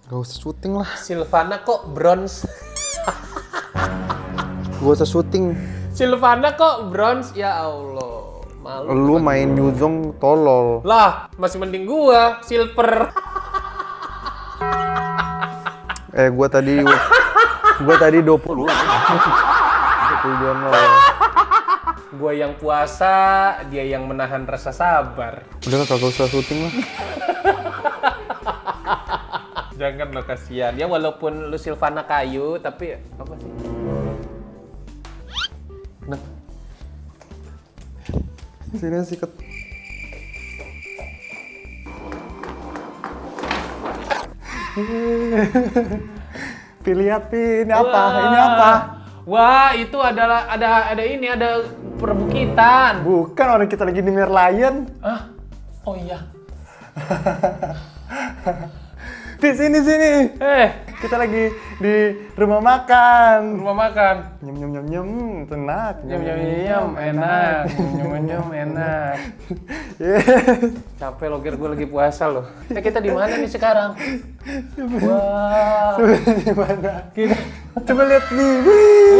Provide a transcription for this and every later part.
Gak usah syuting lah. Silvana kok bronze? Gak usah syuting. Silvana kok bronze? Ya Allah. Malu. Lu main Yuzong tolol. Lah, masih mending gua silver. Gua tadi 20. 20 Gua yang puasa, dia yang menahan rasa sabar. Udah lah, kagak usah syuting lah. Jangan lo, kasihan. Ya walaupun lu Silvana kayu, tapi apa sih? Nah, Sini sikat. Lihat ini apa? Ini apa? Wah, itu ada perbukitan. Bukan, orang kita lagi di Merlion. Hah? Oh iya. Di sini. Kita lagi di rumah makan. Rumah makan. Nyem, enak. Nyam enak. Nyam enak. Yeah. Capek lo, gue lagi puasa loh. Kita di mana nih sekarang? Wah. Di mana? Kita, Coba lihat nih.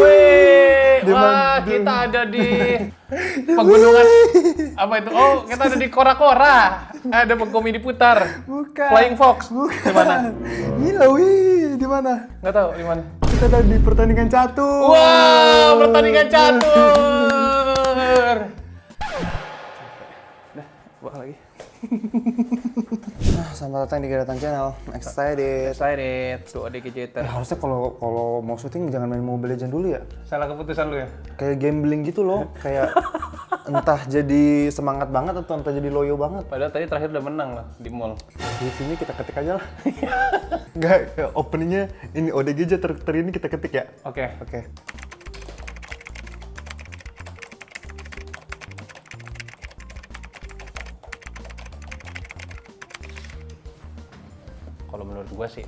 wih, Di wah, mana? kita ada di pegunungan. Apa itu? Oh, kita ada di Kora-Kora. Ada komedi putar. Bukan. Flying Fox. Bukan. Di mana? Gila, wih. Di mana? Nggak tahu di mana. Kita ada di pertandingan catur. Wow, pertandingan catur. Dah, buang lagi. Selamat datang di Geratan Channel. Excited. Excited. Doa di Gadgeter. Harusnya kalau mau syuting jangan main Mobile Legends dulu ya. Salah keputusan lu ya? Kayak gambling gitu loh. Kayak entah jadi semangat banget atau entah jadi loyo banget. Padahal tadi terakhir udah menang lah di mall. Di sini kita ketik aja lah. Enggak, openingnya ini ODGJ ini kita ketik ya. Oke. Oke. Kalau menurut gua sih.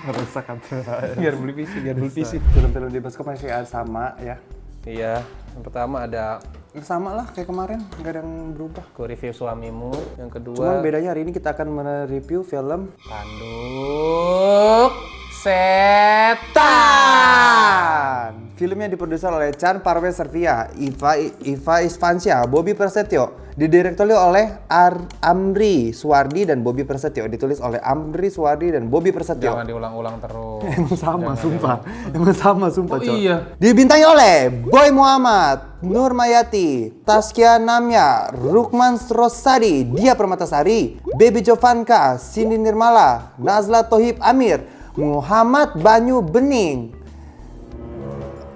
Ngerusak kan. Biar beli PC. Film-film di bioskop masih ada sama ya. Iya. Yang pertama ada Sama lah kayak kemarin, nggak ada yang berubah. Ku Review Suamimu. Yang kedua Cuman bedanya hari ini kita akan mereview film Tanduk Setan. Filmnya diproduksi oleh Chan Parves Servia, Iva Isvansya, Bobby Prasetyo. Didirektori oleh Amri Suwardi dan Bobby Prasetyo. Ditulis oleh Amri Suwardi dan Bobby Prasetyo. Jangan diulang-ulang terus. Emang sama sumpah. Oh Coy. iya. Dibintangi oleh Boy Muhammad, Nur Mayati, Taskia Namya, Rukman Rosadi, Dia Permatasari, Baby Jovanka, Cindy Nirmala, Nazla Tohib Amir, Muhammad Banyu Bening.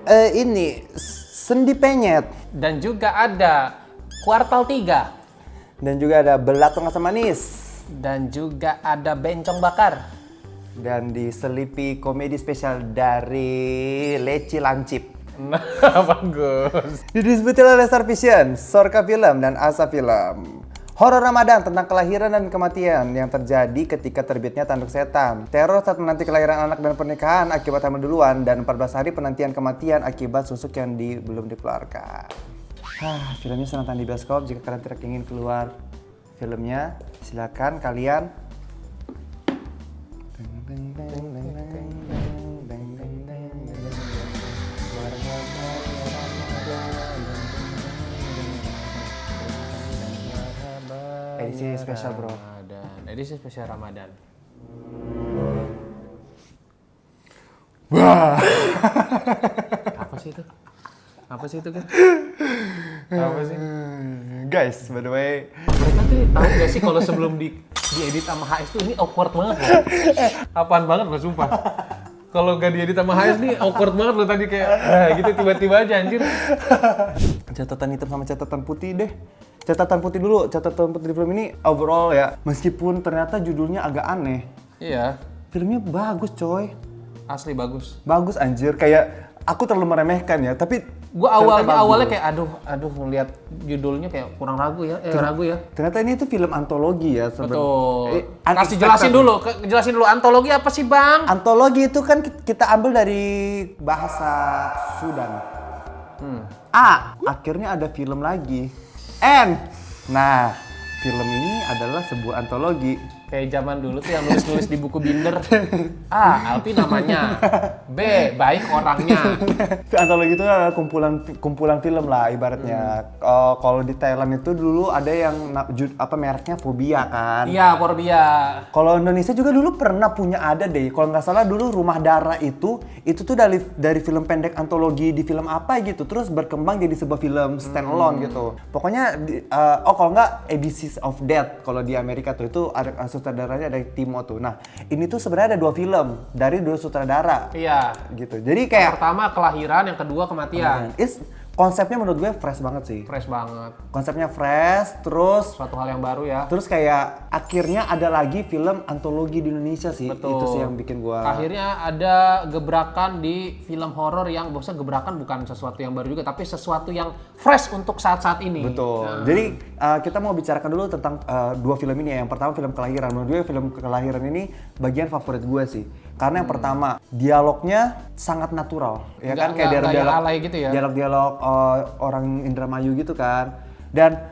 Ini Sendi Penyet. Dan juga ada Kuartal 3. Dan juga ada Belatung Asam Manis. Dan juga ada Bencong Bakar. Dan diselipi komedi spesial dari Leci Lancip. Nah, bagus. Didistribusi oleh Star Vision, Sorka Film, dan Asa Film. Horor Ramadan tentang kelahiran dan kematian yang terjadi ketika terbitnya Tanduk Setan. Teror saat menanti kelahiran anak dan pernikahan akibat hamil duluan, dan 14 hari penantian kematian akibat susuk yang belum dikeluarkan. Filmnya sedang tayang di bioskop. Jika kalian tidak ingin keluar filmnya, silakan kalian edisi spesial bro. Edisi spesial Ramadan. Wah. Apa sih itu? Apa sih itu kan? Apa sih? Guys, by the way, Mereka tuh tahu gak sih kalau sebelum diedit sama HS tuh ini awkward banget loh. Apaan banget loh sumpah. Kalau gak diedit sama HS nih awkward banget loh tadi kayak gitu tiba-tiba aja anjir. catatan hitam sama catatan putih deh. Catatan putih dulu, catatan putih di film ini overall ya. Meskipun ternyata judulnya agak aneh, Iya, filmnya bagus coy. asli bagus. Bagus anjir, kayak aku terlalu meremehkan ya, tapi Gua ternyata awalnya bagus. kayak aduh ngelihat judulnya kayak kurang ragu ya. Ternyata ini tuh film antologi ya sebenarnya. Betul. Kasih jelasin dulu antologi apa sih, Bang? Antologi itu kan kita ambil dari bahasa Sudan. A. Akhirnya ada film lagi. N. Nah, film ini adalah sebuah antologi. Kayak zaman dulu tuh yang nulis-nulis di buku binder. A. Alpi namanya. B. Baik orangnya. Antologi itu adalah kumpulan film lah ibaratnya. Kalau di Thailand itu dulu ada yang mereknya Fobia kan. Iya, Porbia. Kalau Indonesia juga dulu pernah punya ada deh. Kalau nggak salah dulu Rumah Darah itu tuh dari film pendek antologi di film apa gitu. Terus berkembang jadi sebuah film standalone gitu. Pokoknya kalau nggak ABCs of Death kalau di Amerika tuh itu ada sutradaranya ada Timo tuh. Nah ini tuh sebenarnya ada 2 film dari 2 sutradara. Iya. Gitu. Jadi Yang kayak pertama kelahiran, yang kedua kematian. konsepnya menurut gue fresh banget sih. Fresh banget. Konsepnya fresh, terus Suatu hal yang baru ya. Terus kayak akhirnya ada lagi film antologi di Indonesia sih. Betul. Itu sih yang bikin gua. Akhirnya ada gebrakan di film horor yang maksudnya gebrakan bukan sesuatu yang baru juga, tapi sesuatu yang fresh untuk saat-saat ini. Betul. Nah. Jadi kita mau bicarakan dulu tentang 2 film ini ya. Yang pertama film Kelahiran. Menurut gue film Kelahiran ini bagian favorit gue sih. Karena yang pertama dialognya sangat natural. Ya kan kayak dialog-dialog alay gitu ya. Dialog-dialog orang Indramayu gitu kan. Dan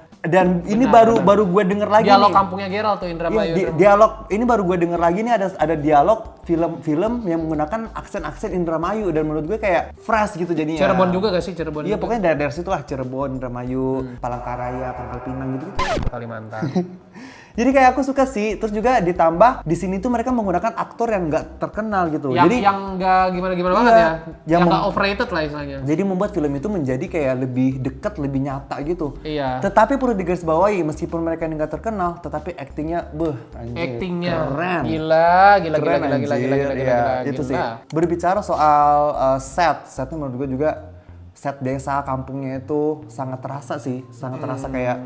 ini baru gue denger lagi Dialog nih. kampungnya Geralt tuh Indramayu. Iya, dialog ini baru gue denger lagi nih ada dialog film yang menggunakan aksen-aksen Indramayu dan menurut gue kayak fresh gitu jadinya. Cirebon juga gak sih? Cirebon Iya, juga. pokoknya dari situ lah Cirebon, Indramayu, Palangkaraya, Pangkal Pinang gitu. Kalimantan. Jadi kayak aku suka sih, terus juga ditambah di sini tuh mereka menggunakan aktor yang nggak terkenal gitu. yang nggak gimana-gimana banget ya. Yang nggak overrated lah istilahnya. Jadi membuat film itu menjadi kayak lebih dekat, lebih nyata gitu. Iya. Tetapi perlu digarisbawahi, meskipun mereka ini nggak terkenal, tetapi aktingnya, anjir, Actingnya keren. Gila. Keren, anjir. Iya, itu sih. Berbicara soal setnya menurut gue juga set desa kampungnya itu sangat terasa sih, sangat terasa kayak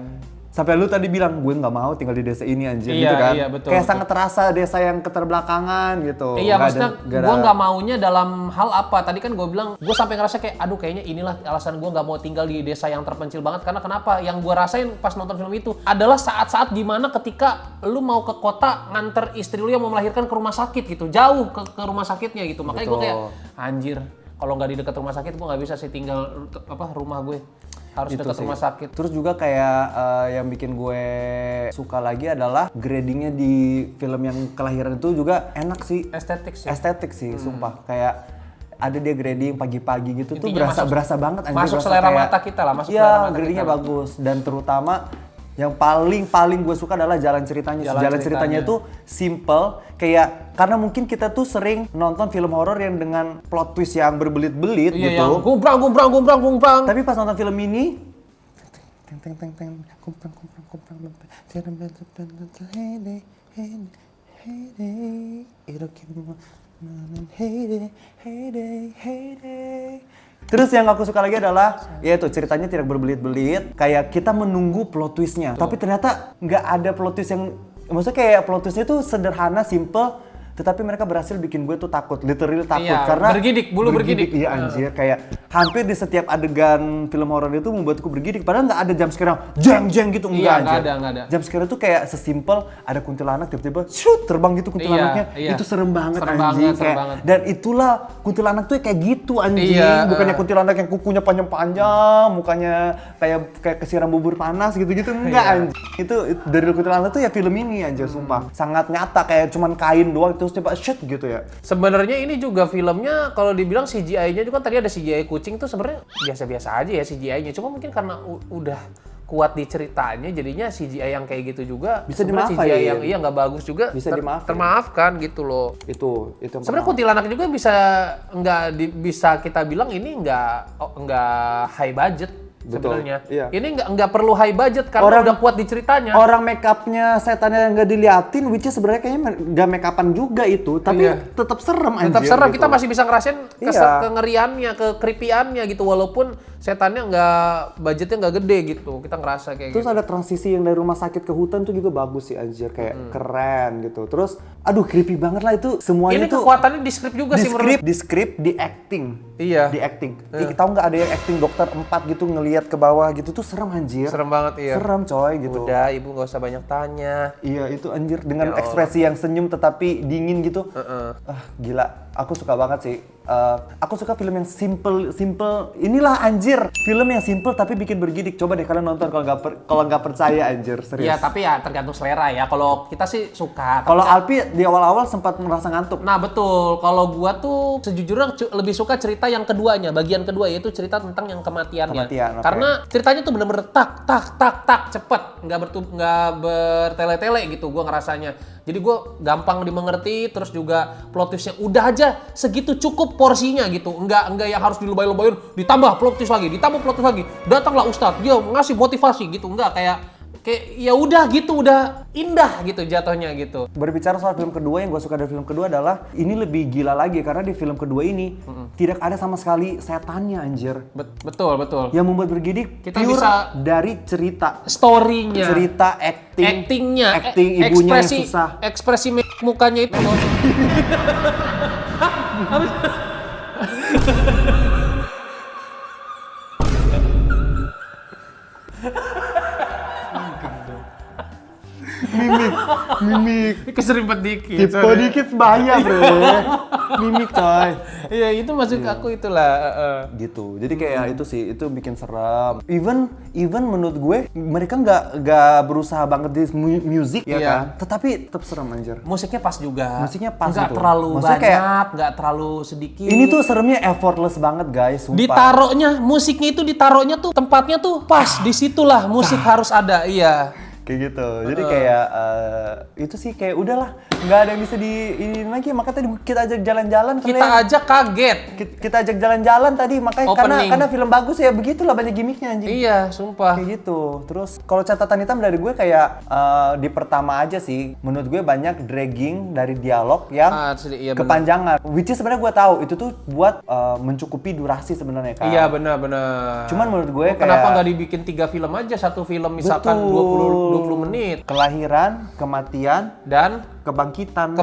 sampai lu tadi bilang gue nggak mau tinggal di desa ini anjir Iya, gitu kan. iya, betul, kayak betul. sangat terasa desa yang keterbelakangan gitu. Iya, Nggak maksudnya ada- gue nggak maunya dalam hal apa. Tadi kan gue bilang, gue sampai ngerasa kayak, aduh kayaknya inilah alasan gue nggak mau tinggal di desa yang terpencil banget. Karena kenapa? Yang gue rasain pas nonton film itu adalah saat-saat dimana ketika lu mau ke kota nganter istri lu yang mau melahirkan ke rumah sakit gitu. Jauh ke rumah sakitnya gitu. Makanya gue Betul. kayak, anjir, kalau nggak di dekat rumah sakit gue nggak bisa sih tinggal rumah gue. Harus Itu dekat sih. rumah sakit. Terus juga kayak yang bikin gue suka lagi adalah gradingnya di film yang Kelahiran itu juga enak sih. Estetik sih. Estetik sih, sumpah. Kayak ada dia grading pagi-pagi gitu tuh Intinya berasa banget anjir. masuk berasa selera kayak- mata kita lah, masuk Iya, selera mata gradingnya kita. bagus. Dan terutama yang paling gue suka adalah jalan ceritanya. Jalan ceritanya ceritanya. tuh simple, kayak karena mungkin kita tuh sering nonton film horor yang dengan plot twist yang berbelit-belit Iya, gitu. yang gumprang. Tapi pas nonton film ini terus yang aku suka lagi adalah yaitu ceritanya tidak berbelit-belit, kayak kita menunggu plot twistnya. Tapi ternyata nggak ada plot twist yang, maksudnya kayak plot twistnya tuh sederhana, simple, tetapi mereka berhasil bikin gue tuh takut, literally takut. Iya, Karena bulu bergidik. Iya anjir, kayak hampir di setiap adegan film horor itu membuatku bergidik. Padahal nggak ada jump scare yang jeng gitu, Iya, enggak anjir. nggak ada. Jump scare itu kayak sesimpel ada kuntilanak tiba-tiba shoot terbang gitu kuntilanaknya. Iya. Itu serem banget Serem anjing. banget. Dan itulah kuntilanak tuh kayak gitu anjing. Iya, Bukannya kuntilanak yang kukunya panjang-panjang, mukanya kayak kesiram bubur panas gitu-gitu. Enggak Iya. anjing. Itu dari kuntilanak tuh ya film ini anjir, sumpah. Sangat nyata, kayak cuman kain doang terus tiba shoot gitu ya. Sebenarnya ini juga filmnya kalau dibilang CGI-nya juga kan tadi ada CGI kucing tuh sebenarnya biasa-biasa aja ya CGI-nya. Cuma mungkin karena udah kuat di ceritanya jadinya CGI yang kayak gitu juga Bisa sebenarnya dimaafkan. CGI yang nggak bagus juga Bisa dimaafkan. termaafkan gitu loh. Itu yang Sebenarnya kuntilanak juga bisa kita bilang ini nggak high budget Betul, sebenarnya. iya. Ini nggak perlu high budget karena udah kuat di ceritanya. Orang make upnya setannya yang nggak diliatin, which is sebenarnya kayaknya nggak make upan juga itu, tapi Iya. tetap serem anjir. Tetap serem, gitu. kita masih bisa ngerasain Iya. kengeriannya, ke-creepy-annya gitu walaupun setannya budgetnya nggak gede gitu. Kita ngerasa kayak Terus gitu. ada transisi yang dari rumah sakit ke hutan tuh juga bagus sih anjir, kayak keren gitu. Terus aduh creepy banget lah itu semuanya Ini tuh. kekuatannya di script juga sih menurut. Di script, di acting. Iya. Di acting. Tahu nggak ada yang acting dokter 4 gitu ngelihat ke bawah gitu tuh serem anjir. Serem banget iya. Serem coy gitu. Udah, ibu nggak usah banyak tanya. Iya itu anjir dengan Ya Allah. ekspresi yang senyum tetapi dingin gitu. Gila, aku suka banget sih. aku suka film yang simple. Inilah anjir, film yang simple tapi bikin bergidik. Coba deh kalian nonton kalau nggak percaya anjir, serius. Ya tapi ya tergantung selera ya. Kalau kita sih suka. Kalau Alpi di awal-awal sempat merasa ngantuk. Nah betul, kalau gua tuh sejujurnya lebih suka cerita yang keduanya, bagian kedua yaitu cerita tentang yang kematiannya. Kematian, oke. Karena ceritanya tuh bener-bener tak cepet, nggak bertele-tele gitu gua ngerasanya. Jadi gua gampang dimengerti, terus juga plot twistnya udah aja segitu cukup porsinya gitu. Enggak yang harus dilebay-lebayin, ditambah plot twist lagi. Datanglah Ustadz, dia ngasih motivasi gitu. Enggak kayak ya udah gitu, udah indah gitu jatuhnya gitu. Berbicara soal film kedua, yang gue suka dari film kedua adalah ini lebih gila lagi karena di film kedua ini tidak ada sama sekali setannya anjir. Betul. Yang membuat bergidik Kita pure bisa dari cerita, story-nya, cerita, actingnya, acting ibunya yang susah. ekspresi mukanya itu. Mimik. Keserimpet dikit. Tipe dikit bahaya bro. Mimik coy. Iya itu masuk aku itulah. Gitu. Jadi kayak itu sih, itu bikin serem. Even menurut gue mereka nggak berusaha banget di musik ya Iya. kan, tetapi tetap serem anjir. Musiknya pas juga. Musiknya pas nggak gitu. terlalu Maksudnya banyak, nggak terlalu sedikit. Ini tuh seremnya effortless banget guys, sumpah. ditaruhnya musiknya itu ditaruhnya tuh tempatnya tuh pas di situlah musik harus ada. Iya. Kayak gitu. Jadi kayak itu sih kayak udahlah, nggak ada yang bisa ini lagi. Makanya tadi kita ajak jalan-jalan. Kita aja kaget. Kita ajak jalan-jalan tadi makanya Opening. karena film bagus ya begitulah, banyak gimmicknya anjing. Iya, sumpah. Kayak gitu. Terus kalau catatan hitam dari gue kayak di pertama aja sih, menurut gue banyak dragging dari dialog yang Iya, bener. kepanjangan. Which is sebenarnya gue tahu itu tuh buat mencukupi durasi sebenarnya kan. Iya, benar. Cuman menurut gue Kenapa kayak nggak dibikin 3 film aja, satu film misalkan Betul. 20 menit kelahiran, kematian, dan kebangkitan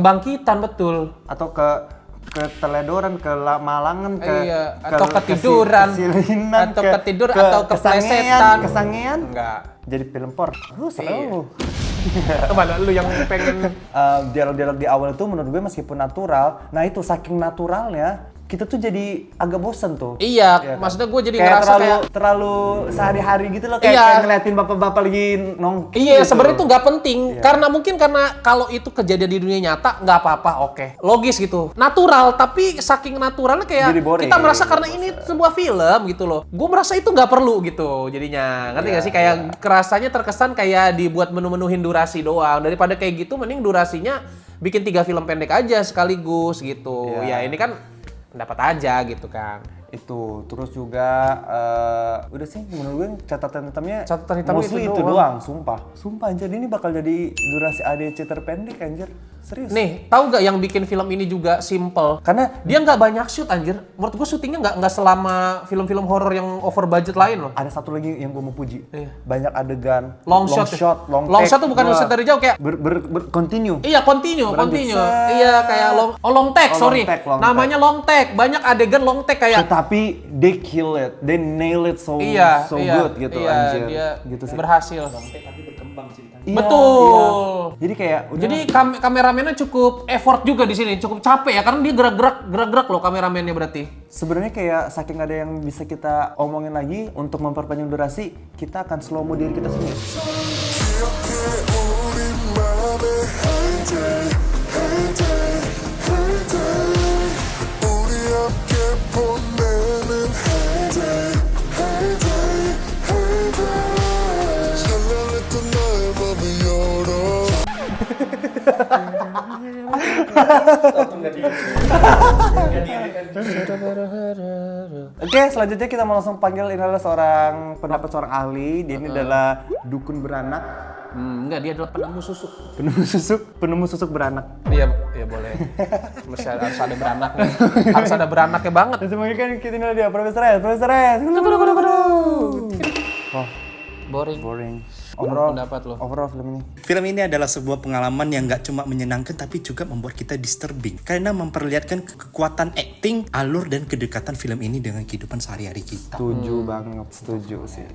betul. atau keteledoran, kemalangan, Iya, atau ketiduran, kesilinan, atau ketidur, atau keplesetan. kesangean. Enggak. Jadi film porn. Seru. Mana lu yang pengen Dialog-dialog di awal itu menurut gue meskipun natural, nah itu saking naturalnya kita tuh jadi agak bosen tuh. Iya, Iya kan? maksudnya gue jadi Kayak ngerasa terlalu sehari-hari gitu loh, kayak, Iya. kayak ngeliatin bapak-bapak lagi nongki Iya, gitu. sebenarnya itu nggak penting. Karena kalau itu kejadian di dunia nyata, nggak apa-apa, oke. Logis gitu. Natural, tapi saking naturalnya kayak Jadi boring. kita merasa karena ini sebuah film gitu loh. Gue merasa itu nggak perlu gitu jadinya. Ngerti nggak sih? Kayak kerasanya terkesan kayak dibuat menu-menuhin durasi doang. Daripada kayak gitu, mending durasinya bikin 3 film pendek aja sekaligus gitu. Iya. Ya ini kan dapat aja gitu kan. Itu terus juga udah sih menurut gue catatan hitamnya itu mostly itu doang. doang. Sumpah anjir, ini bakal jadi durasi ADC terpendek anjir, serius. Nih, tahu nggak yang bikin film ini juga simple? Karena Dia nggak banyak shoot anjir. Menurut gue syutingnya nggak selama film-film horor yang over budget lain loh. ada satu lagi yang gue mau puji, Iya. banyak adegan Long shot, long long take. shot tuh bukan Wah, shot dari jauh kayak continue. iya continue. Set. Iya kayak long take, Oh, sorry. long take, long Namanya long take. Banyak adegan long take kayak Tetapi they kill it, they nail it so good gitu anjir. Dia gitu sih. berhasil. Iya, Betul. iya. Jadi kayak udah Jadi kameramennya cukup effort juga di sini, cukup capek ya karena dia gerak-gerak loh kameramennya berarti. sebenarnya kayak saking ada yang bisa kita omongin lagi untuk memperpanjang durasi, kita akan slow mo diri kita sendiri. Oke, selanjutnya kita mau langsung panggil, ini adalah pendapat seorang ahli. Dia ini adalah dukun beranak, Enggak, dia adalah penemu susuk. penemu susuk beranak. Iya, iya boleh. Mesti harus ada beranaknya. Harus ada beranaknya banget. Dan semuanya kan kita ini dia Profesor S. Wah, boring. Overall, Pendapat lo. overall film ini. Film ini adalah sebuah pengalaman yang gak cuma menyenangkan tapi juga membuat kita disturbing karena memperlihatkan kekuatan acting, alur dan kedekatan film ini dengan kehidupan sehari-hari kita. Setuju banget, setuju sih.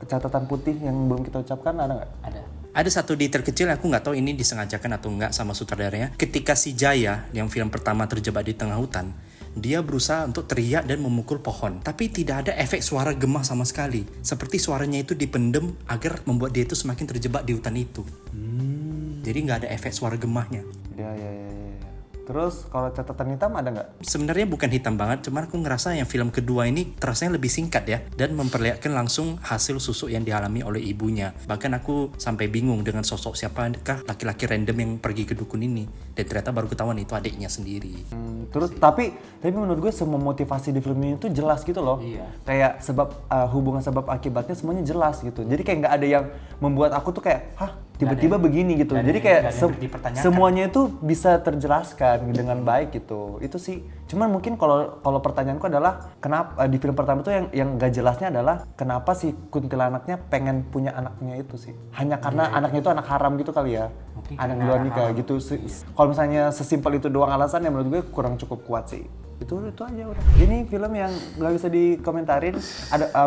Catatan putih yang belum kita ucapkan ada nggak? Ada. Ada satu detail kecil aku nggak tahu ini disengajakan atau nggak sama sutradaranya. Ketika si Jaya yang film pertama terjebak di tengah hutan, dia berusaha untuk teriak dan memukul pohon, tapi tidak ada efek suara gemah sama sekali. Seperti suaranya itu dipendem agar membuat dia itu semakin terjebak di hutan itu. Jadi nggak ada efek suara gemahnya. Ya. Terus kalau catatan hitam ada nggak? Sebenarnya bukan hitam banget, cuman aku ngerasa yang film kedua ini terasanya lebih singkat ya, dan memperlihatkan langsung hasil susuk yang dialami oleh ibunya. Bahkan aku sampai bingung dengan sosok siapakah laki-laki random yang pergi ke dukun ini, dan ternyata baru ketahuan itu adiknya sendiri. Terus tapi menurut gue semua motivasi di film ini tuh jelas gitu loh. Iya. Kayak hubungan sebab akibatnya semuanya jelas gitu. Jadi kayak nggak ada yang membuat aku tuh kayak, hah tiba-tiba begini gitu. Jadi kayak semuanya itu bisa terjelaskan dengan baik gitu. Itu sih. Cuman mungkin kalau pertanyaanku adalah kenapa di film pertama tuh yang gak jelasnya adalah kenapa si kuntilanaknya pengen punya anaknya itu sih. Hanya karena anaknya itu anak haram gitu kali ya. Mungkin anak di luar nikah gitu. Kalau misalnya sesimpel itu doang alasan ya menurut gue kurang cukup kuat sih. Itu aja udah. Ini film yang gak bisa dikomentarin.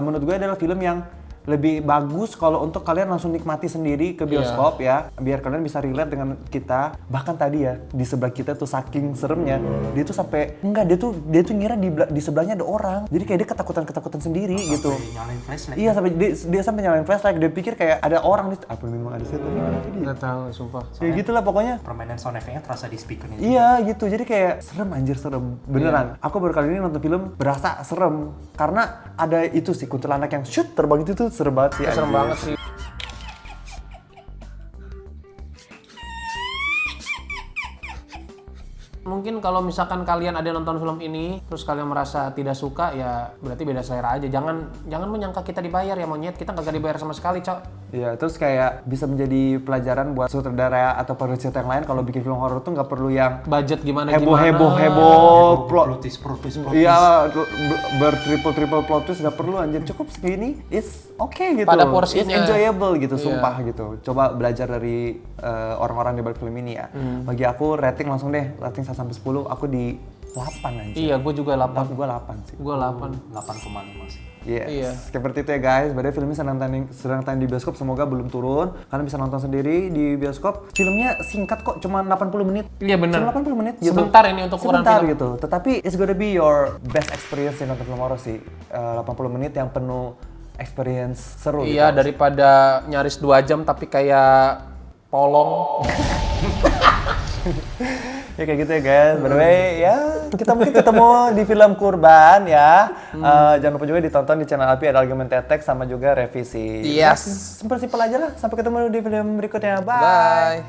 Menurut gue adalah film yang lebih bagus kalau untuk kalian langsung nikmati sendiri ke bioskop ya, biar kalian bisa relate dengan kita. Bahkan tadi ya di sebelah kita tuh saking seremnya, dia tuh sampai dia tuh ngira di sebelahnya ada orang, jadi kayak dia ketakutan sendiri gitu. Nyalain flashlight. Iya, sampai dia sampai nyalain flashlight, dia pikir kayak ada orang nih. Apa memang ada setan nih? Nggak tahu, sumpah. Ya gitulah pokoknya. Permainan sound effect-nya terasa di speaker-nya. Iya gitu, jadi kayak serem anjir, serem beneran. Aku baru kali ini nonton film berasa serem karena ada itu sih kuntilanak yang shoot terbang itu tuh serem banget sih. Serem anjir. banget sih. Mungkin kalau misalkan kalian ada nonton film ini terus kalian merasa tidak suka, ya berarti beda selera aja. Jangan menyangka kita dibayar ya monyet, kita nggak dibayar sama sekali, Cok. Iya, terus kayak bisa menjadi pelajaran buat sutradara atau penulis yang lain kalau bikin film horor tuh nggak perlu yang Budget gimana heboh plot. Protis. Iya, bertriple plot twist nggak perlu anjir, cukup segini it's okay gitu. Pada porsinya. It's enjoyable gitu, sumpah gitu. Coba belajar dari orang-orang di balik film ini ya. Bagi aku rating langsung deh, rating 1 sampai 10 aku di 8 anjir. Iya, gue juga 8. Gue 8 sih. Gue 8. 8,5 sih. Yes. Iya. Seperti itu ya guys. Berarti filmnya sedang tayang di bioskop, semoga belum turun. Kalian bisa nonton sendiri di bioskop. Filmnya singkat kok, cuma 80 menit. Iya benar. Cuma 80 menit gitu. Sebentar ini untuk ukuran Sebentar film. gitu. Tetapi it's gonna be your best experience yang nonton film horor sih. 80 menit yang penuh experience seru Iya, gitu. daripada nyaris 2 jam tapi kayak polong. Ya kayak gitu ya guys. By the way, ya kita mungkin ketemu di film Kurban ya. Jangan lupa juga ditonton di channel Alpi, ada Argumented Text sama juga revisi. Yes. Simpel-simpel aja lah. Sampai ketemu di film berikutnya. Bye.